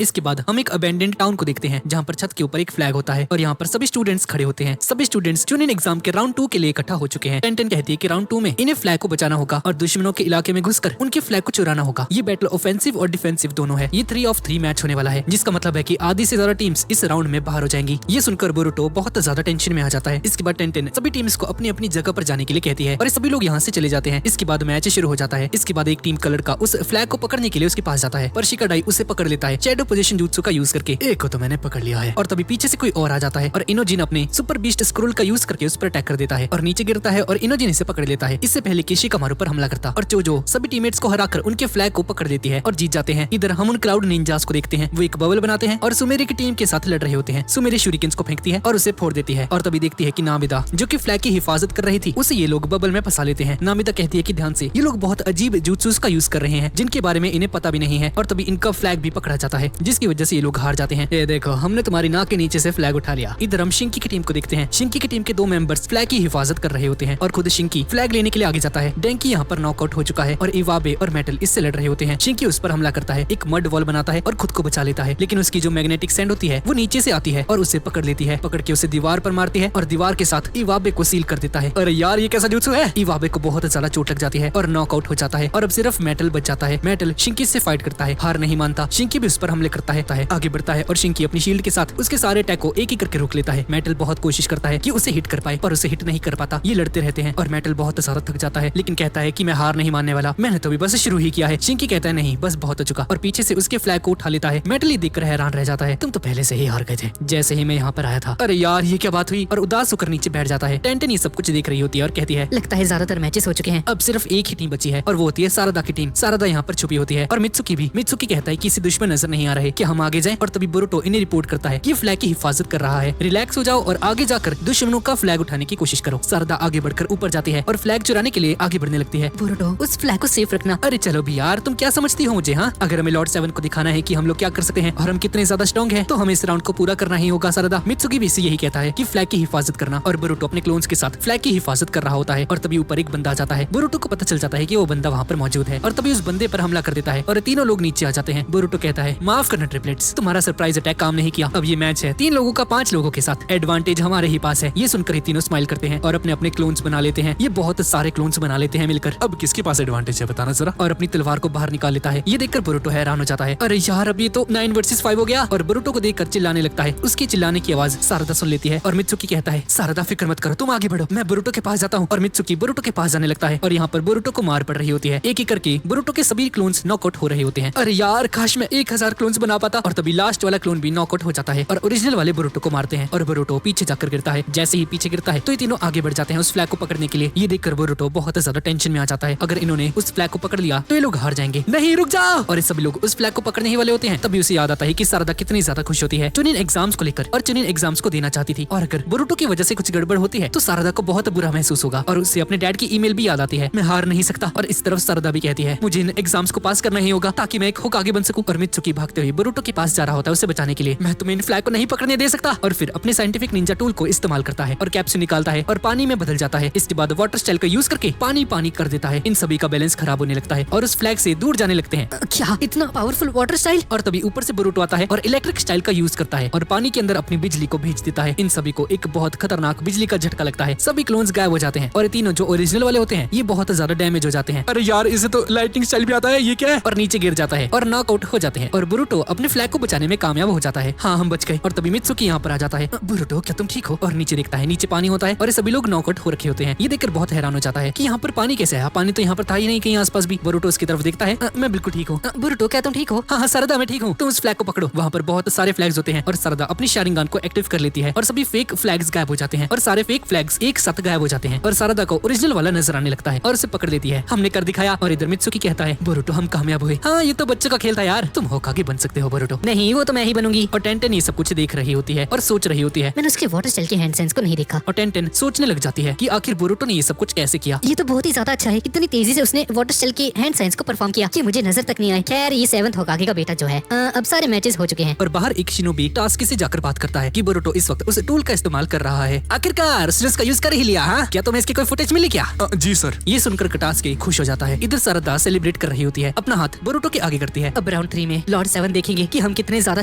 इसके बाद हम एक अबेंडेंड टाउन को देखते हैं जहाँ पर छत के ऊपर एक फ्लैग होता है और यहाँ पर सभी स्टूडेंट्स खड़े होते हैं। सभी स्टूडेंट्स चुनिन एग्जाम के राउंड 2 के लिए इकट्ठा हो चुके हैं। टेंटेन कहती है कि राउंड 2 में इन्हें फ्लैग को बचाना होगा और दुश्मनों के इलाके में घुसकर उनके फ्लैग को चुराना होगा। ये बैटल ऑफेंसिव और डिफेंसिव दोनों है। ये 3 of 3 मैच होने वाला है, जिसका मतलब है कि आधी से ज्यादा टीम्स इस राउंड में बाहर हो जाएंगी। ये सुनकर बोरुटो बहुत ज्यादा टेंशन में आ जाता है। इसके बाद टेंटेन सभी टीम्स को अपनी अपनी जगह पर जाने के लिए कहती है और सभी लोग यहाँ से चले जाते हैं। इसके बाद मैच शुरू हो जाता है। इसके बाद एक टीम का लड़का उस फ्लैग को पकड़ने के लिए उसके पास जाता है पर शिकाडाई उसे पकड़ लेता है शैडो पोजीशन jutsu का यूज करके। एक को तो मैंने पकड़ लिया है। और तभी पीछे से कोई और आ जाता है और इनोजिन अपने सुपर बीस्ट स्क्रोल का यूज करके उस पर अटैक कर देता है और नीचे गिरता है और इनोजिन इसे पकड़ लेता है। इससे पहले कि शिकामारू पर हमला करता और चोजो सभी टीममेट्स को हराकर उनके फ्लैग को पकड़ लेती है और जीत जाते हैं। इधर हम उन क्लाउड निंजास को देखते हैं। वो एक बबल बनाते हैं और सुमेरे की टीम के साथ लड़ रहे होते हैं। सुमेरे शूरिकेन्स को फेंकती है और उसे फोड़ देती है और तभी देखती है कि नामिदा जो कि फ्लैग की हिफाजत कर रही थी उसे ये लोग बबल में फंसा लेते हैं। नामिदा कहती है कि ध्यान से, ये लोग बहुत अजीब jutsus का यूज कर रहे हैं जिनके बारे में इन्हें पता भी नहीं है। और तभी इनका फ्लैग भी पकड़ा जाता है जिसकी वजह से ये लोग हार जाते हैं। ये देखो, हमने तुम्हारी नाक के नीचे से फ्लैग उठा लिया। इधर हम शिंकी की टीम को देखते हैं। शिंकी की टीम के 2 मेंबर्स फ्लैग की हिफाजत कर रहे होते हैं और खुद शिंकी फ्लैग लेने के लिए आगे जाता है। डेंकी यहाँ पर नॉकआउट हो चुका है और इवाबे और मेटल इससे लड़ रहे होते हैं। शिंकी उस पर हमला करता है, एक मड वॉल बनाता है और खुद को बचा लेता है, लेकिन उसकी जो मैग्नेटिक सैंड होती है वो नीचे से आती है और उसे पकड़ लेती है। पकड़ के उसे दीवार पर मारती है और दीवार के साथ इवाबे को सील कर देता है। अरे यार, ये कैसा जुत्सु है। इवाबे को बहुत ज्यादा चोट लग जाती है और नॉकआउट हो जाता है और अब सिर्फ मेटल बच जाता है। मेटल शिंकी से फाइट करता है, हार नहीं मानता। शिंकी भी उस पर हमले करता है, आगे बढ़ता है और शिंकी अपनी शील्ड के साथ उसके सारे अटैक को एक ही करके रोक लेता है। मेटल बहुत कोशिश करता है कि उसे हिट कर पाए पर उसे हिट नहीं कर पाता। ये लड़ते रहते हैं और मेटल बहुत ज्यादा थक जाता है, लेकिन कहता है कि मैं हार नहीं मानने वाला, मैंने तो अभी बस शुरू ही किया है। शिंकी कहता है नहीं, बस बहुत हो चुका और पीछे से उसके फ्लैग को उठा लेता है। मेटल ये देखकर हैरान रह जाता है, तुम तो पहले से ही हार गए थे जैसे ही मैं यहाँ पर आया था। अरे यार, ये क्या बात हुई। और उदास होकर नीचे बैठ जाता है। टेंटेन ये सब कुछ देख रही होती है और कहती है लगता है ज्यादातर मैचेस हो चुके हैं, अब सिर्फ एक ही टीम बची है और वो होती है सारदा की टीम। सारदा यहाँ पर छुपी होती है और मित्सुकी भी। मित्सुकी कहता है कि इसे दुश्मन नजर नहीं आ रहे, कि हम आगे जाएं। और तभी बोरुटो इन्हें रिपोर्ट करता है कि फ्लैग की हिफाजत कर रहा है, रिलैक्स हो जाओ और आगे जाकर दुश्मनों का फ्लैग उठाने की कोशिश करो। सारदा आगे बढ़कर ऊपर जाती है और फ्लैग चुराने के लिए आगे बढ़ने लगती है। बोरुटो उस फ्लैग को सेफ रखना। अरे चलो भी यार, तुम क्या समझती हो मुझे। हाँ, अगर हमें लॉर्ड 7 को दिखाना है कि हम लोग क्या कर सकते हैं और हम कितने ज्यादा स्ट्रॉन्ग हैं, तो हमें इस राउंड को पूरा करना ही होगा। सारदा मित्सुकी भी इसे यही कहता है कि फ्लैग की हिफाजत करना और बोरुटो अपने क्लोन्स के साथ फ्लैग की हिफाजत कर रहा होता है। और तभी ऊपर एक बंदा आ जाता है। बोरुटो को पता चल जाता है कि वो बंदा वहाँ पर मौजूद है और तभी उस बंदे पर हमला कर देता है और तीनों लोग नीचे आ जाते हैं। बोरुटो कहता है माफ करना ट्रिपलेट्स, तुम्हारा सरप्राइज अटैक काम नहीं किया। अब ये मैच है 3 लोगों का 5 लोगों के साथ, एडवांटेज हमारे ही पास है। ये सुनकर ही तीनों स्माइल करते हैं और अपने अपने क्लोन्स बना लेते हैं। ये बहुत सारे क्लोन्स बना लेते हैं मिलकर। अब किसके पास एडवांटेज है बताना जरा। और अपनी तलवार को बाहर निकाल लेता है। ये देखकर बोरुटो हैरान हो जाता है। अरे यार, अब ये तो 9 वर्सेस 5 हो गया। और बोरुटो को देखकर चिल्लाने लगता है। उसकी चिल्लाने की आवाज सारदा सुन लेती है और मित्सुकी कहता है सारदा फिक्र मत करो, तुम आगे बढ़ो, मैं बोरुटो के पास जाता हूँ। और मित्सुकी बोरुटो के पास जाने लगता है और यहाँ पर बोरुटो को मार पड़ रही होती है। एक एक करके बोरुटो के सभी क्लोन्स नॉकआउट हो रहे होते हैं। अरे यार, काश मैं 1000 क्लोन्स बना पाता। और तभी लास्ट वाला क्लोन भी नॉकआउट हो जाता है और ओरिजिनल वाले बोरुटो को मारते हैं और बोरुटो पीछे जाकर गिरता है। जैसे ही पीछे गिरता है तो ये तीनों आगे बढ़ जाते हैं उस फ्लैग को पकड़ने के लिए। ये देखकर बोरुटो बहुत ज्यादा टेंशन में आ जाता है। अगर इन्होंने उस फ्लैग को पकड़ लिया तो ये लोग हार जाएंगे। नहीं, रुक जाओ। और ये सभी लोग उस फ्लैग को पकड़ने ही वाले होते हैं। तभी उसे याद आता है कि सारदा कितनी ज्यादा खुश होती है चुनिन एग्जाम्स को लेकर और चुनिन एग्जाम्स को देना चाहती थी। और अगर बोरुटो की वजह से कुछ गड़बड़ होती है तो सारदा को बहुत बुरा महसूस होगा और उससे अपने डैड की ईमेल भी याद आती है, मैं हार नहीं सकता। और इस तरफ सारदा भी कहती है मुझे इन एग्जाम्स को पास करना ही होगा ताकि मैं एक होकागे बन सकूं। और मित्सुकी भागते हुए बोरुटो के पास जा रहा होता है उसे बचाने के लिए। मैं तुम्हें इन फ्लैग को नहीं पकड़ने दे सकता। और फिर अपने साइंटिफिक निंजा टूल को इस्तेमाल करता है और कैप्सूल निकालता है और पानी में बदल जाता है। इसके बाद वाटर स्टाइल का यूज करके पानी पानी कर देता है। इन सभी का बैलेंस खराब होने लगता है और उस फ्लैग से दूर जाने लगते हैं। क्या इतना पावरफुल वाटर स्टाइल। और तभी ऊपर से बोरुटो आता है और इलेक्ट्रिक स्टाइल का यूज करता है और पानी के अंदर अपनी बिजली को भेज देता है। इन सभी को एक बहुत खतरनाक बिजली का झटका लगता है। सभी क्लोन्स गायब हो जाते हैं और ये तीनों जो ओरिजिनल वाले होते हैं ये बहुत ज्यादा डैमेज हो जाते हैं। अरे यार, इसे तो लाइटिंग स्टाइल भी आता है, ये क्या है। और नीचे गिर जाता है और नॉकआउट हो जाते हैं और बोरुटो अपने फ्लैग को बचाने में कामयाब हो जाता है। हाँ, हम बच गए। और तभी मित्सुकी यहाँ पर आ जाता है। बोरुटो, क्या तुम ठीक हो। और नीचे देखता है नीचे पानी होता है और ये सभी लोग नॉकआउट हो रखे होते हैं। ये देखकर बहुत हैरान हो जाता है कि यहाँ पर पानी कैसे है, पानी तो यहाँ पर था ही नहीं कहीं आसपास भी। बोरुटो उसकी तरफ देखता है, मैं बिल्कुल ठीक हूँ। बोरुटो, क्या तुम ठीक हो। हाँ, सारदा मैं ठीक हूँ, तुम उस फ्लैग को पकड़ो। वहाँ पर बहुत सारे फ्लैग्स होते हैं और सारदा अपनी शारिंगान को एक्टिव कर लेती है और सभी फेक फ्लैग्स गायब हो जाते हैं और सारे फेक फ्लैग्स एक साथ गायब हो जाते हैं और सारदा को ओरिजिनल वाला नजर आने लगता है और उसे पकड़ लेती है। हमने कर दिखाया। और इधर मित्सुकी कहता है बोरुटो, हम कामयाब हुए। हाँ, ये तो बच्चों का खेल था यार, तुम होकागे बन सकते हो बोरुटो। नहीं, वो तो मैं ही बनूंगी। और टेंटेन ये सब कुछ देख रही होती है और सोच रही होती है। मैंने उसके वाटर स्टाइल के हैंड साइंस को नहीं देखा। और टेंटेन सोचने लग जाती है कि आखिर बोरुटो ने ये सब कुछ कैसे किया। ये तो बहुत ही ज्यादा अच्छा है, इतनी तेजी से उसने वाटर स्टाइल के हैंड साइंस को परफॉर्म किया कि मुझे नजर तक नहीं आया। खैर, ये 7th होकागे का बेटा जो है। अब सारे मैचेस हो चुके हैं। और बाहर एक शिनोबी टास्की से जाकर बात करता है कि बोरुटो इस वक्त उस टूल का इस्तेमाल कर रहा है। आखिरकार उसने उसका यूज कर ही लिया। हाँ, क्या तुम्हें इसकी कोई फुटेज मिली क्या। जी सर। ये सुनकर कटास्की खुश हो जाता है। इधर सारदा सेलिब्रेट कर रही होती है, अपना हाथ बोरुटो के आगे करती है। अब राउंड 3 में लॉर्ड 7 दौरान देखेंगे कि हम कितने ज्यादा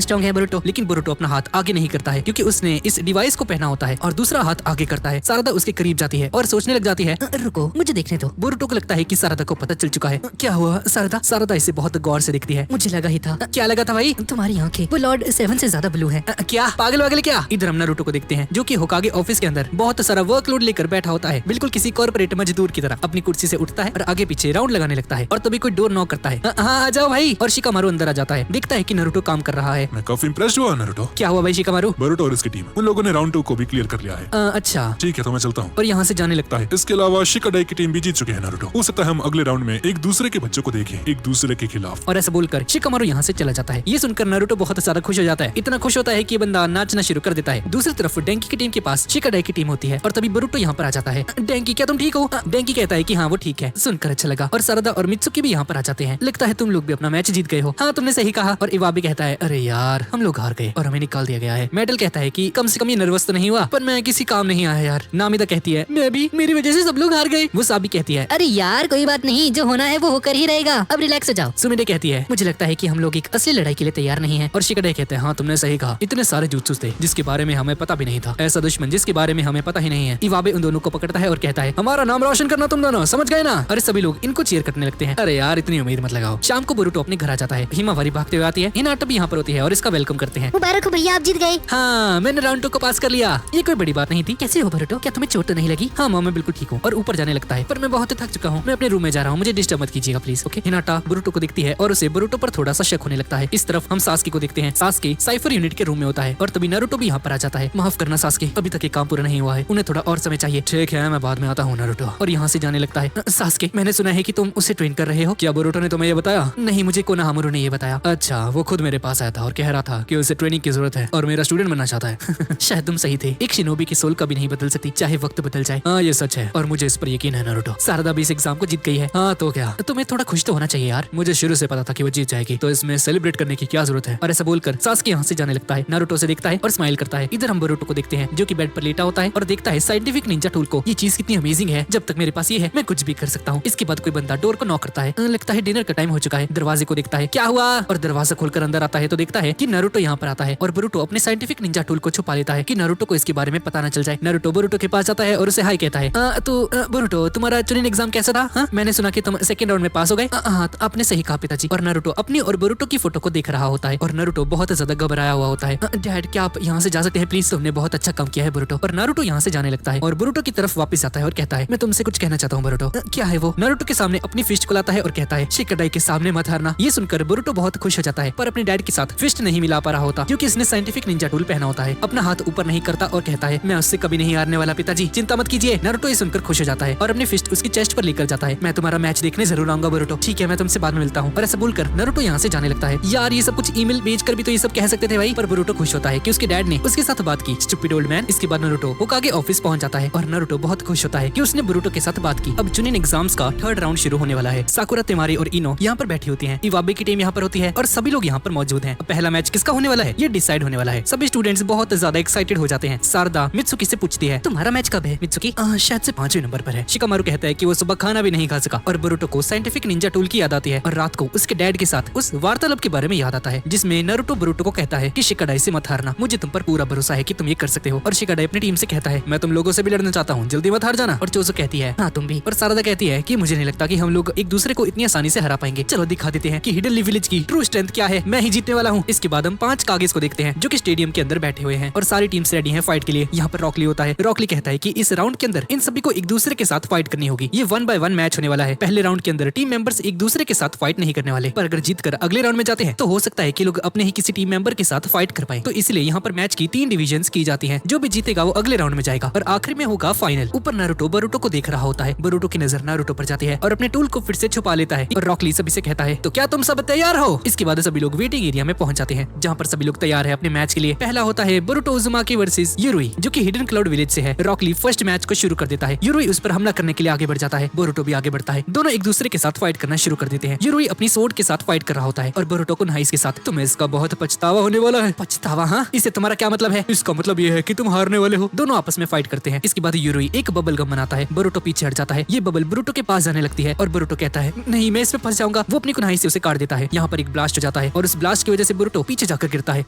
स्ट्रॉन्ग हैं बोरुटो। लेकिन बोरुटो अपना हाथ आगे नहीं करता है क्योंकि उसने इस डिवाइस को पहना होता है और दूसरा हाथ आगे करता है। सारदा उसके करीब जाती है और सोचने लग जाती है रुको, मुझे देखने दो। बोरुटो को लगता है कि सारदा को पता चल चुका है। क्या हुआ सारदा? सारदा इसे बहुत गौर से देखती है। मुझे लगा ही था। क्या लगा था भाई? तुम्हारी आंखें वो लॉर्ड 7 से ज्यादा ब्लू है। क्या पागल वागल क्या? इधर हम नारुतो को देखते हैं जो कि होकागे ऑफिस के अंदर बहुत सारा वर्कलोड लेकर बैठा होता है, बिल्कुल किसी कॉर्पोरेट मजदूर की तरह। अपनी कुर्सी से उठता है और आगे पीछे राउंड लगाने लगता है और तभी कोई डोर नॉक करता है। हाँ आ जाओ भाई। और शिकामारू अंदर आ जाता है, देखता है कि नारुतो काम कर रहा है। मैं काफी इम्प्रेस्ड हुआ नारुतो। क्या हुआ भाई शिकामारू? बोरुटो और इसकी टीम उन लोगों ने राउंड 2 को भी क्लियर कर लिया है। अच्छा ठीक है तो मैं चलता हूँ। और यहाँ से जाने लगता है। इसके अलावा शिकाडाई की टीम भी जीत चुके हैं नारुतो। हो सकता है हम अगले राउंड में एक दूसरे के बच्चों को देखें एक दूसरे के खिलाफ। और ऐसा बोलकर शिकामारू यहाँ से चला जाता है। ये सुनकर नारुतो बहुत ज्यादा खुश हो जाता है, इतना खुश होता है कि ये बंदा नाचना शुरू कर देता है। दूसरी तरफ डेंकी की टीम के पास शिकाडाई की टीम होती है और तभी बोरुटो यहाँ पर आ जाता है। डेंकी क्या तुम ठीक हो? डेंकी कहता है कि हाँ वो ठीक है। सुनकर अच्छा लगा। और सारदा और मित्सुकी भी यहाँ पर आ जाते हैं। लगता है तुम लोग भी अपना मैच जीत गए हो। हाँ तुमने सही कहा। और इवाबी कहता है अरे यार हम लोग हार गए और हमें निकाल दिया गया है। मेडल कहता है कि कम से कम ये नर्वस तो नहीं हुआ, पर मैं किसी काम नहीं आया यार। नामिदा कहती है मैं भी, मेरी वजह से सब लोग हार गए। वो साबी कहती है अरे यार कोई बात नहीं, जो होना है वो होकर ही रहेगा, अब रिलैक्स हो जाओ। सुमिडे कहती है मुझे लगता है कि हम लोग एक असली लड़ाई के लिए तैयार नहीं है। और शिकाडे कहते हैं हाँ तुमने सही कहा, इतने सारे जुत्सुस थे जिसके बारे में हमें पता भी नहीं था, ऐसा दुश्मन जिसके बारे में हमें पता ही नहीं है। इवाबे उन दोनों को पकड़ता है और कहता है हमारा नाम रोशन करना तुम दोनों, समझ गए ना? अरे सभी लोग इनको चीयर करने लगते हैं। अरे यार इतनी उम्मीद मत लगाओ। शाम को बोरुटो अपने घर आ जाता है। हिमावारी भागते हुए आती है। हिनाटा भी यहाँ पर होती है और इसका वेलकम करते हैं। मुबारक हो भैया, आप जीत गए। हाँ मैंने राउंड 2 को पास कर लिया, ये कोई बड़ी बात नहीं थी। कैसे हो बोरुटो? क्या तुम्हें चोट तो नहीं लगी? हाँ मैं बिल्कुल ठीक हूँ। और ऊपर जाने लगता है पर मैं बहुत थक चुका हूँ, मैं अपने रूम में जा रहा हूँ, मुझे डिस्टर्ब मत कीजिएगा प्लीज। ओके। हिनाटा बोरुटो को दिखती है और उसे बोरुटो पर थोड़ा सा शक होने लगता है। इस तरफ हम सास्की को देखते हैं। सास्की साइफर यूनिट के रूम में होता है और तभी नारुतो भी यहाँ पर आ जाता है। माफ करना सास्की, अभी तक ये काम पूरा नहीं हुआ है, उन्हें थोड़ा और समय चाहिए। ठीक है मैं बाद में आता हूँ नारुतो। और यहाँ से जाने लगता है। सास्की मैंने सुना है कि तुम उसे ट्रेन कर रहे हो, क्या बोरुटो ने तुम्हें ये बताया? नहीं मुझे कोनोहामारू ने ये बताया। अच्छा वो खुद मेरे पास आया था और कह रहा था कि उसे ट्रेनिंग की जरूरत है और मेरा स्टूडेंट बनना चाहता है। शायद तुम सही थे, एक शिनोबी की सोल कभी नहीं बदल सकती चाहे वक्त बदल जाए। हाँ ये सच है और मुझे इस पर यकीन है नारुतो। सारदा भी इस एग्जाम को जीत गई है। हाँ तो क्या, तुम्हें थोड़ा खुश तो होना चाहिए यार, मुझे शुरू से पता था कि वो जीत जाएगी, तो इसमें सेलिब्रेट करने की क्या जरूरत है? और ऐसा बोलकर सास्की यहाँ से जाने लगता है। नारुतो से देखता है और स्माइल करता है। इधर हम बोरुटो को देखते हैं जो कि बेड पर लेटा होता है और देखता है साइंटिफिक निंजा टूल को। ये चीज कितनी अमेजिंग है, जब तक मेरे पास ये है मैं कुछ भी कर सकता हूँ। इसके बाद कोई बंदा डोर को नॉक करता है। लगता है डिनर का टाइम हो चुका है। दरवाजे को देखता है, क्या हुआ? और दरवाजा खोलकर अंदर आता है तो देखता है कि नारुतो यहाँ पर आता है और बोरुटो अपने साइंटिफिक निंजा टूल को छुपा लेता है कि नारुतो को इसके बारे में पता न चल जाए। नारुतो बोरुटो के पास जाता है और उसे हाय कहता है। तो बोरुटो तुम्हारा चुनिन एग्जाम कैसा था? हाँ मैंने सुना कि तुम सेकंड राउंड में पास हो गए। हाँ आपने सही कहा पिताजी। और नारुतो अपनी और बोरुटो की फोटो को देख रहा होता है और नारुतो बहुत ज्यादा घबराया हुआ होता है। डैड क्या आप यहाँ से जा सकते हैं प्लीज? तुमने बहुत अच्छा काम किया है बोरुटो। और नारुतो यहाँ से जाने लगता है और बोरुटो की तरफ वापस आता है और कहता है मैं तुमसे कुछ कहना चाहता हूँ बोरुटो। क्या है वो? नारुतो के सामने अपनी फिस्ट को लाता है और कहता है शिकाडाई के सामने मत हारना। ये सुनकर बोरुटो बहुत खुश हो जाता है पर अपने डैड के साथ फिस्ट नहीं मिला पा रहा होता क्योंकि इसने साइंटिफिक निंजा टूल पहना होता है। अपना हाथ ऊपर नहीं करता और कहता है मैं उससे कभी नहीं हारने वाला पिताजी, चिंता मत कीजिए। नारुतो ये सुनकर खुश हो जाता है और अपनी फिस्ट उसकी चेस्ट पर लेकर जाता है। मैं तुम्हारा मैच देखने जरूर आऊंगा बोरुटो। ठीक है मैं तुमसे बाद में मिलता हूँ। और ऐसा बोलकर नारुतो यहाँ से जाने लगता है। यार ये सब कुछ ईमेल भेजकर भी तो ये सब कह सकते थे भाई, पर बोरुटो खुश होता है कि उसके डैड ने उसके साथ बात की। Stupid old man. इसके बाद नारुतो होकागे ऑफिस पहुंच जाता है और नारुतो बहुत खुश होता है कि उसने बोरुटो के साथ बात की। अब चुनिन एग्जाम्स का थर्ड राउंड शुरू होने वाला है। साकुरा, तेमारी और इनो यहाँ पर बैठी होती है। इवाबे की टीम यहाँ पर होती है और सभी लोग यहाँ पर मौजूद हैं। पहला मैच किसका होने वाला है ये डिसाइड होने वाला है। सभी स्टूडेंट्स बहुत ज्यादा एक्साइटेड हो जाते हैं। सारदा मित्सुकी से पूछती है तुम्हारा मैच कब है मित्सुकी? शायद से 5वें नंबर पर है। शिकामारू कहता है कि वो सुबह खाना भी नहीं खा सका। और बोरुटो को साइंटिफिक निंजा टूल की याद आती है और रात को उसके डैड के साथ उस वार्तालाप के बारे में याद आता है जिसमें नारुतो बोरुटो को कहता है कि शिकाडाई से मत हारना, मुझे तुम पर पूरा भरोसा है कि तुम ये कर सकते हो। और शिकाडाई अपनी टीम से कहता है मैं तुम लोगों से भी लड़ना चाहता हूँ, जल्दी मत हार जाना। और चोजो कहती है हाँ तुम भी। और सारदा कहती है कि मुझे नहीं लगता कि हम लोग एक दूसरे को इतनी आसानी से हरा पाएंगे, चलो दिखा देते हैं कि हिडन विलेज की ट्रू स्ट्रेंथ क्या है, मैं ही जीतने वाला हूँ। इसके बाद हम 5 कागेज को देखते हैं जो कि स्टेडियम के अंदर बैठे हुए हैं और सारी टीम्स रेडी हैं फाइट के लिए। यहाँ पर रॉकली होता है। रॉकली कहता है कि इस राउंड के अंदर इन सभी को एक दूसरे के साथ फाइट करनी होगी। ये 1 by 1 मैच होने वाला है। पहले राउंड के अंदर टीम मेंबर्स एक दूसरे के साथ फाइट नहीं करने वाले, पर अगर जीतकर अगले राउंड में जाते हैं तो हो सकता है कि लोग अपने ही किसी टीम मेंबर के साथ फाइट कर पाए। तो इसलिए यहाँ पर मैच की 3 डिविजन्स की जाती हैं। जो भी जीतेगा वो अगले राउंड में जाएगा और आखिर में होगा फाइनल। ऊपर नारुतो बोरुटो को देख रहा होता है। बोरुटो की नजर नारुतो पर जाती है और अपने टूल को फिर से छुपा लेता है और रॉकली सभी से कहता है तो क्या तुम सब तैयार हो? इसके बाद सभी लोग वेटिंग एरिया में पहुंच जाते हैं जहाँ पर सभी लोग तैयार है अपने मैच के लिए। पहला होता है बोरुटो उजुमाकी वर्सेस यूरुई जो कि हिडन क्लाउड विलेज से है। रॉकली फर्स्ट मैच को शुरू कर देता है। यूरुई उस पर हमला करने के लिए आगे बढ़ जाता है। बोरुटो भी आगे बढ़ता है। दोनों एक दूसरे के साथ फाइट करना शुरू कर देते हैं। यूरुई अपनी सोर्ड के साथ फाइट कर रहा होता है और बोरुटो को नाइस के साथ। तुम्हें इसका बहुत पछतावा होने वाला है। पछतावा? हाँ इससे तुम्हारा क्या मतलब है? इसका मतलब ये है कि तुम हारने वाले हो। दोनों आपस में फाइट करते हैं। इसके बाद यूरुई एक बबल गम बनाता है। बोरुटो पीछे हट जाता है। ये बबल बोरुटो के पास जाने लगती है और बोरुटो कहता है नहीं मैं इसमें फंस जाऊंगा। वो अपनी कुनाई से उसे काट देता है। यहाँ पर एक ब्लास्ट हो जाता है और उस ब्लास्ट की वजह से बोरुतो पीछे जाकर गिरता है,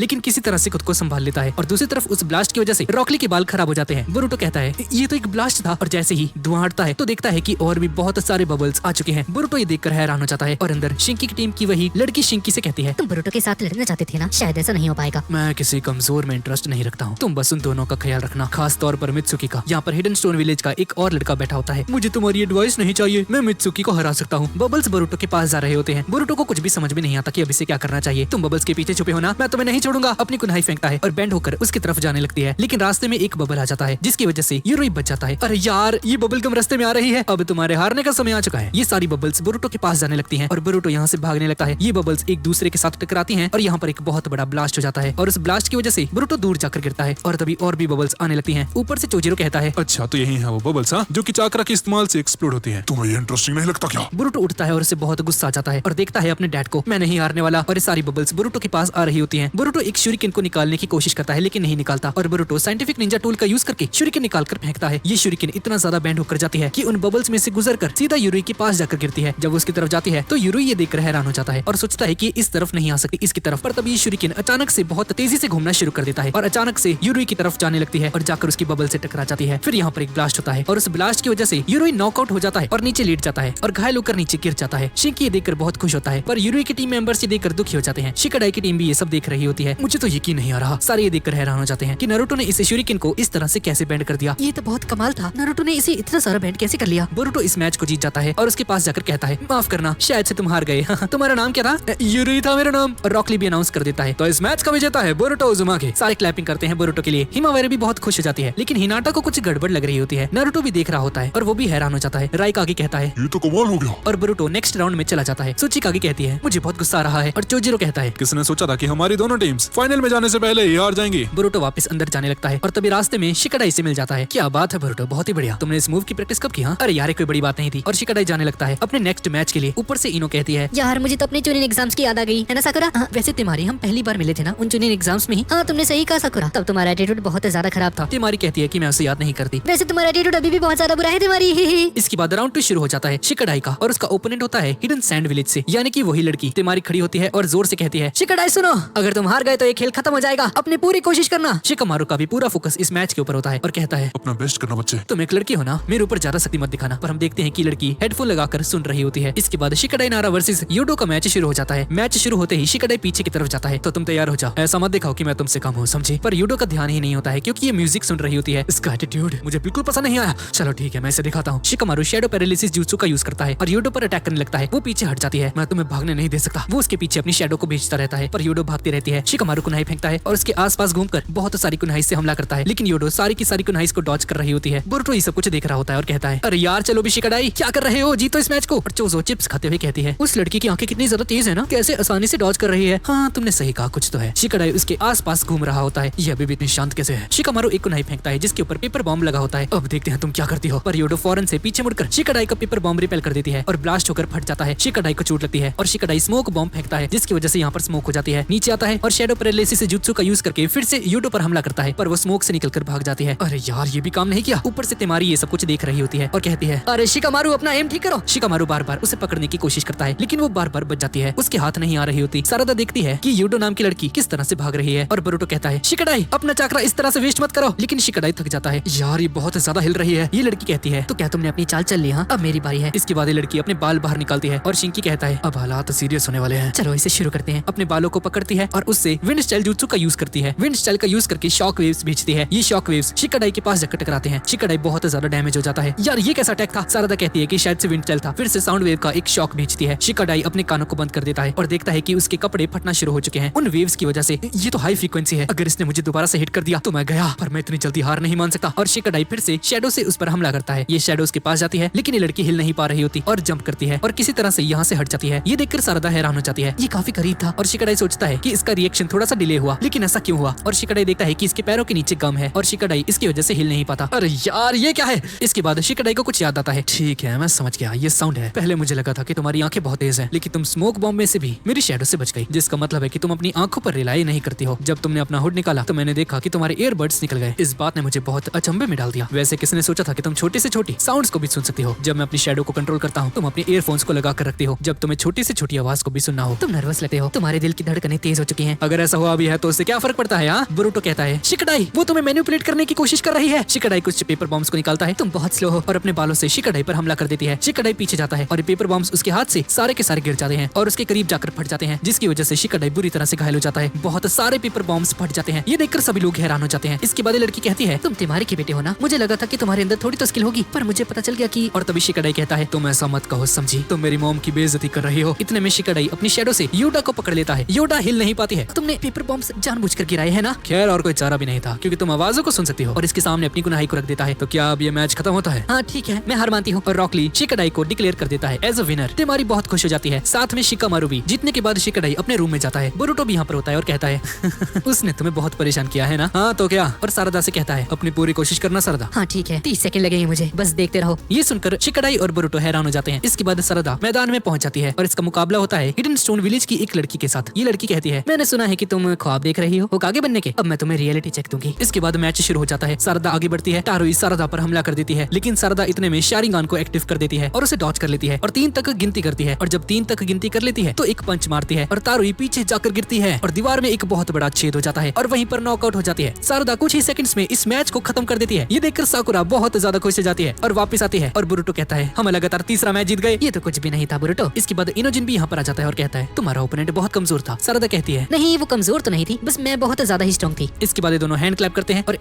लेकिन किसी तरह से खुद को संभाल लेता है। और दूसरी तरफ उस ब्लास्ट की वजह से रॉकली के बाल खराब हो जाते हैं। बोरुतो कहता है ये तो एक ब्लास्ट था, और जैसे ही धुआं हटता है तो देखता है कि और भी बहुत सारे बबल्स आ चुके हैं। बोरुतो ये देखकर हैरान हो जाता है और अंदर शिंकी की टीम की वही लड़की शिंकी से कहती है तुम बोरुतो के साथ लड़ना चाहते थे ना, शायद ऐसा नहीं हो पाएगा। मैं किसी कमजोर में इंटरेस्ट नहीं रखता हूँ, तुम बस उन दोनों का ख्याल रखना, खास तौर पर मित्सुकी का। यहाँ पर हिडन स्टोन विलेज का एक और लड़का बैठा होता है। मुझे तुम्हारी एडवाइस नहीं चाहिए, मैं मित्सुकी को हरा सकता हूँ। बबल्स बोरुतो के पास जा रहे होते हैं। बोरुतो को कुछ भी समझ में नहीं आता कि अब इसे क्या करना चाहिए। तुम बबल्स के पीछे छुपे होना, मैं तुम्हें नहीं छोड़ूंगा। अपनी कुल्हाड़ी फेंकता है और बैंड होकर उसकी तरफ जाने लगती है, लेकिन रास्ते में एक बबल आ जाता है जिसकी वजह से यूरोई बच जाता है। अरे यार, ये बबल कम रास्ते में आ रही है, अब तुम्हारे हारने का समय आ चुका है। ये सारी बबल्स बोरुतो के पास जाने लगती हैं और बोरुतो यहाँ से भागने लगता है। ये बबल्स एक दूसरे के साथ टकराती हैं और यहाँ पर एक बहुत बड़ा ब्लास्ट हो जाता है और उस ब्लास्ट की वजह से बोरुतो दूर जाकर गिरता है और तभी और भी बबल्स आने लगती हैं। ऊपर से चोजिरो कहता है अच्छा तो यही है वो बबल्स हाँ, जो कि चाकरा के इस्तेमाल से एक्सप्लोड होती है। तुम्हें ये इंटरेस्टिंग नहीं लगता क्या? बोरुतो उठता है और उसे बहुत गुस्सा आ जाता है और देखता है अपने डैड को। मैं नहीं हारने वाला। और ये सारी बबल्स बोरुतो के पास आ रही होती हैं। बोरुतो एक शूरिकेन को निकालने की कोशिश करता है लेकिन नहीं निकालता और बोरुतो साइंटिफिक निंजा टूल का यूज करके शूरिकेन निकालकर फेंकता है। ये शूरिकेन इतना ज्यादा बैंड होकर जाती है कि उन बबल्स में से गुजरकर सीधा यूरुई के पास जाकर गिरती है। जब उसकी तरफ जाती है तो यूरुई ये देखकर हैरान हो जाता है और सोचता है कि इस तरफ नहीं आ सकती, इसकी तरफ। पर तभी ये शूरिकेन अचानक से बहुत तेजी से घूमना शुरू कर देता है और अचानक से यूरुई की तरफ जाने लगती है और जाकर उसकी बबल से टकरा जाती है। फिर यहाँ पर एक ब्लास्ट होता है और उस ब्लास्ट की वजह से यूरुई नॉकआउट हो जाता है और नीचे लेट जाता है और घायल होकर नीचे गिर जाता है। शिंकी ये देखकर बहुत खुश होता है पर यूरुई की टीम मेंबर्स ये देखकर दुखी हो जाते हैं। शिकाडाई की टीम भी ये सब देख रही होती है। मुझे तो यकीन नहीं आ रहा। सारे ये देखकर हैरान हो जाते हैं कि नारुतो ने इस शूरिकेन को इस तरह से कैसे बैंड कर दिया। ये तो बहुत कमाल था, नारुतो ने इसे इतना सारा बैंड कैसे कर लिया। बोरुतो इस मैच को जीत जाता है और उसके पास जाकर कहता है माफ करना, शायद से तुम हार गए। तुम्हारा नाम क्या था? यूरुई था मेरा नाम। और रॉकली भी अनाउंस कर देता है तो इस मैच का विजेता है बोरुतो उजुमाके। सारे क्लैपिंग करते हैं बोरुतो के लिए। हिमावारी भी बहुत खुश हो जाती है लेकिन हिनाटा को कुछ गड़बड़ लग रही होती है। नारुतो भी देख रहा होता है और वो भी हैरान हो जाता है। राइकागी कहता है ये तो कमाल हो गया। और बोरुतो नेक्स्ट राउंड में चला जाता है। सुचिकागी कहती है मुझे बहुत गुस्सा आ रहा है और चोजिरो कहता है किसने सोचा था कि हमारी दोनों टीम्स फाइनल में जाने से पहले ही हार जाएंगी। बोरुतो वापस अंदर जाने लगता है और तभी रास्ते में शिकाडाई से मिल जाता है। क्या बात है बोरुतो, बहुत ही बढ़िया। तुमने इस मूव की प्रैक्टिस कब की? हाँ? अरे यार कोई बड़ी बात नहीं थी। और शिकाडाई जाने लगता है अपने नेक्स्ट मैच के लिए। ऊपर से इनो कहती है यार मुझे तो अपने चुनिन एग्जाम्स की याद आ गई है ना साकुरा। वैसे तिमारी हम पहली बार मिले थे ना उन चुनिन एग्जाम्स में ही। हाँ तुमने सही कहा साकुरा, तब तुम्हारा एटीट्यूड बहुत ज्यादा खराब था। तिमारी कहती है कि मैं उसे याद नहीं करती। वैसे तुम्हारा एटीट्यूड अभी भी बहुत ज्यादा बुरा है तुम्हारी। इसके बाद राउंड 2 शुरू हो जाता है शिकाडाई का और उसका ओपोनेंट होता है हिडन सैंड विलेज से, यानी कि वही लड़की। तिमारी खड़ी होती है और जोर से कहती है शिकाडाई सुनो, अगर तुम हार गए तो ये खेल खत्म हो जाएगा, अपनी पूरी कोशिश करना। शिकामारू का भी पूरा फोकस इस मैच के ऊपर होता है और कहता है अपना बेस्ट करना बच्चे। तुम एक लड़की हो ना, मेरे ऊपर ज्यादा शक्ति मत दिखाना। पर हम देखते हैं कि लड़की हेडफोन लगाकर सुन रही होती है। इसके बाद शिकाडाई नारा वर्सेस यूडो का मैच शुरू हो जाता है। मैच शुरू होते ही शिकाडाई पीछे की तरफ जाता है तो तुम तैयार हो जा, ऐसा मत दिखाओ कि मैं तुमसे कम हूँ, समझे। पर यूडो का ध्यान ही नहीं होता है क्योंकि ये म्यूजिक सुन रही होती है। इसका एटीट्यूड मुझे बिल्कुल पसंद नहीं आया। चलो ठीक है, मैं इसे दिखाता हूँ। शिकामारू शैडो पैरालिसिस jutsu का यूज करता है और यूडो पर अटैक करने लगता है। वो पीछे हट जाती है। मैं तुम्हें भागने नहीं दे सकता। वो उसके पीछे अपनी शैडो को भेजता रहता है पर यूडो भागती रहती है। शिकामारू कुनाई फेंकता है और उसके आसपास घूमकर बहुत सारी कुनाई से हमला करता है, लेकिन यूडो सारी की सारी कुनाई को डॉज कर रही होती है। बोरुतो ये सब कुछ देख रहा होता है और कहता है अरे यार चलो भी शिकाडाई, क्या कर रहे हो, जीतो इस मैच को। और चोजो चिप्स खाते हुए कहती है उस लड़की की आंखें कितनी ज्यादा तेज है ना, कैसे आसानी से डॉज कर रही है। हाँ तुमने सही कहा, कुछ तो है। शिकाडाई उसके आसपास घूम रहा होता है। ये अभी भी इतनी शांत कैसे है। शिकामारू एक कुनाई फेंकता है जिसके ऊपर पेपर बॉम्ब लगा होता है। अब देखते हैं तुम क्या करती हो। पर यूडो फौरन से पीछे मुड़कर शिकाडाई का पेपर बॉम्ब रिपेल कर देती है और ब्लास्ट होकर फट जाता है। शिकाडाई को चोट लगती है और शिकाडाई स्मोक बॉम्ब फेंकता है जिसकी वजह से यहाँ पर स्मोक हो जाती है। नीचे आता है और शैडो पैरालिसिस जुत्सु का यूज करके फिर से यूडो पर हमला करता है पर वो स्मोक से निकलकर भाग जाती है। अरे यार ये भी काम नहीं किया। ऊपर से तिमारी ये सब कुछ देख रही होती है और कहती है अरे शिकामारू अपना एम ठीक करो। शिकामारू बार बार उसे पकड़ने की कोशिश करता है लेकिन वो बार बार बच जाती है, उसके हाथ नहीं आ रही होती। सारदा देखती है कि यूडो नाम की लड़की किस तरह से भाग रही है और बोरुतो कहता है शिकाडाई अपना चाकरा इस तरह से वेस्ट मत करो, लेकिन शिकाडाई थक जाता है। यार ये बहुत ज्यादा हिल रही है। ये लड़की कहती है तो क्या तुमने अपनी चाल चल ली? हाँ अब मेरी बारी है। इसके बाद ये लड़की अपने बाल बाहर निकालती है और शिंकी कहता है अब हालात सीरियस होने वाले हैं, चलो इसे शुरू करते हैं। अपने बालों को पकड़ती है और उससे विंड स्टाइल जुत्सु का यूज करती है। विंड स्टाइल का यूज करके शॉक वेव्स भेजती है। ये शॉक वेव्स शिकाडाई के पास जाकर टकराते हैं। शिकाडाई बहुत ज्यादा डैमेज हो जाता है। यार ये कैसा अटैक था। सारदा कहती है कि शायद से विंड स्टाइल था। फिर से साउंड वेव का एक शॉक भेजती है। शिकाडाई अपने कानों को बंद कर देता है और देखता है कि उसके कपड़े फटना शुरू हो चुके हैं उन वेव्स की वजह से। ये तो हाई फ्रीक्वेंसी है, अगर इसने मुझे दोबारा से हिट कर दिया तो मैं गया। पर मैं इतनी जल्दी हार नहीं मान सकता। और शिकाडाई फिर से शैडो से उस पर हमला करता है। ये शैडो उसके पास जाती है लेकिन ये लड़की हिल नहीं पा रही होती और जंप करती है और किसी तरह से यहाँ से हट जाती है। ये देखकर सारदा हैरान हो जाती है, ये काफी करीब था। और शिकाडाई सोचता है कि इसका रिएक्शन थोड़ा सा डिले हुआ, लेकिन ऐसा क्यों हुआ। और शिकाडाई देखता है कि इसके पैरों के नीचे गम है और शिकाडाई इसकी वजह से हिल नहीं पाता। अरे यार ये क्या है। इसके बाद शिकाडाई को कुछ याद आता है। ठीक है मैं समझ गया, ये साउंड है। पहले मुझे लगा था कि तुम्हारी आंखें बहुत तेज हैं, लेकिन तुम स्मोक बॉम्ब में से भी मेरी शैडो से बच गई, जिसका मतलब है कि तुम अपनी आंखों पर रिलाई नहीं करती हो। जब तुमने अपना हुड निकाला तो मैंने देखा कि तुम्हारे ईयरबड्स निकल गए। इस बात ने मुझे बहुत अचंभे में डाल दिया। वैसे किसने सोचा था कि तुम छोटी से छोटी साउंड्स को भी सुन सकती हो। जब मैं अपनी शैडो को कंट्रोल करता हूँ तुम अपने ईयरफोन्स को लगा कर रखती हो। जब तुम्हें छोटी से छोटी आवाज को भी सुनना हो तो तुम नर्वस लगते हो, तुम्हारे दिल की धड़कनें तेज हो चुकी हैं। अगर ऐसा हुआ भी है तो उससे क्या फर्क पड़ता है? हाँ, बोरुटो कहता है। शिकाडाई, वो तुम्हें मैनिपुलेट करने की कोशिश कर रही है। शिकाडाई कुछ पेपर बॉम्ब्स को निकालता है। तुम बहुत स्लो हो और अपने बालों से शिकाडाई पर हमला कर देती है। शिकाडाई पीछे जाता है और ये पेपर बॉम्ब्स उसके हाथ से सारे के सारे गिर जाते हैं और उसके करीब जाकर फट जाते हैं, जिसकी वजह से शिकाडाई बुरी तरह से घायल हो जाता है। बहुत सारे पेपर बॉम्ब्स फट जाते हैं। ये देखकर सभी लोग हैरान हो जाते हैं। इसके बाद लड़की कहती है, तुम तिमारी के बेटे हो ना? मुझे लगा था कि तुम्हारे अंदर थोड़ी तो स्किल होगी, पर मुझे पता चल गया कि। और तभी शिकाडाई कहता है, तुम ऐसा मत कहो समझी, तुम मेरी मॉम की बेइज्जती कर रही हो। इतने में शिकाडाई अपनी शैडो से योडा को पकड़ लेता है। योडा हिल नहीं पाती है। तुमने पेपर बॉम्ब्स जानबूझकर गिराए हैं ना? खैर और कोई चारा भी नहीं था, क्योंकि तुम आवाजों को सुन सकती हो। और इसके सामने अपनी गुनाही को रख देता है। तो क्या अब ये मैच खत्म होता है? हाँ ठीक है, मैं हार मानती हूँ। और रॉकली शिकाडाई को डिक्लेयर कर देता है एज अ विनर। तिमारी बहुत खुश हो जाती है, साथ में शिकामारू भी। जीतने के बाद शिकाडाई अपने रूम में जाता है। बोरुटो भी यहाँ पर होता है और कहता है उसने तुम्हें बहुत परेशान किया है ना? हाँ तो क्या? और सारदा से कहता है, अपनी पूरी कोशिश करना सारदा। हाँ ठीक है, 30 सेकंड लगेंगे मुझे, बस देखते रहो। ये सुनकर शिकाडाई और बोरुटो हैरान हो जाते हैं। इसके बाद सारदा मैदान में पहुंच जाती है और इसका मुकाबला होता है हिडन स्टोन विलेज की एक लड़की के साथ। ये लड़की कहती है, मैंने सुना है कि तुम ख्वाब देख रही हो होकागे बनने के, अब मैं तुम्हें रियलिटी चेक दूंगी। इसके बाद मैच शुरू हो जाता है। सारदा आगे बढ़ती है। तारुई सारदा पर हमला कर देती है, लेकिन सारदा इतने में शारिंगान को एक्टिव कर देती है और उसे डॉच कर लेती है और 3 तक गिनती करती है। और जब 3 तक गिनती कर लेती है तो एक पंच मारती है और तारुई पीछे जाकर गिरती है और दीवार में एक बहुत बड़ा छेद हो जाता है और वहीं पर नॉकआउट हो जाती है। सारदा कुछ ही सेकंड्स में इस मैच को खत्म कर देती है। ये देखकर साकुरा बहुत ज्यादा खुश हो जाती है और वापस आती है। और बोरुटो कहता है, हम लगातार तीसरा मैच जीत गए। ये तो कुछ भी नहीं था बोरुटो। इसके बाद इनोजिन भी यहाँ पर आ जाता है और कहता है, तुम्हारा ओपोनेंट बहुत कमजोर था। सारदा कहती है, नहीं वो कमजोर तो नहीं थी, बस मैं बहुत ज्यादा ही स्ट्रॉन्ग थी। इसके बाद ये दोनों हैंड क्लैप करते हैं और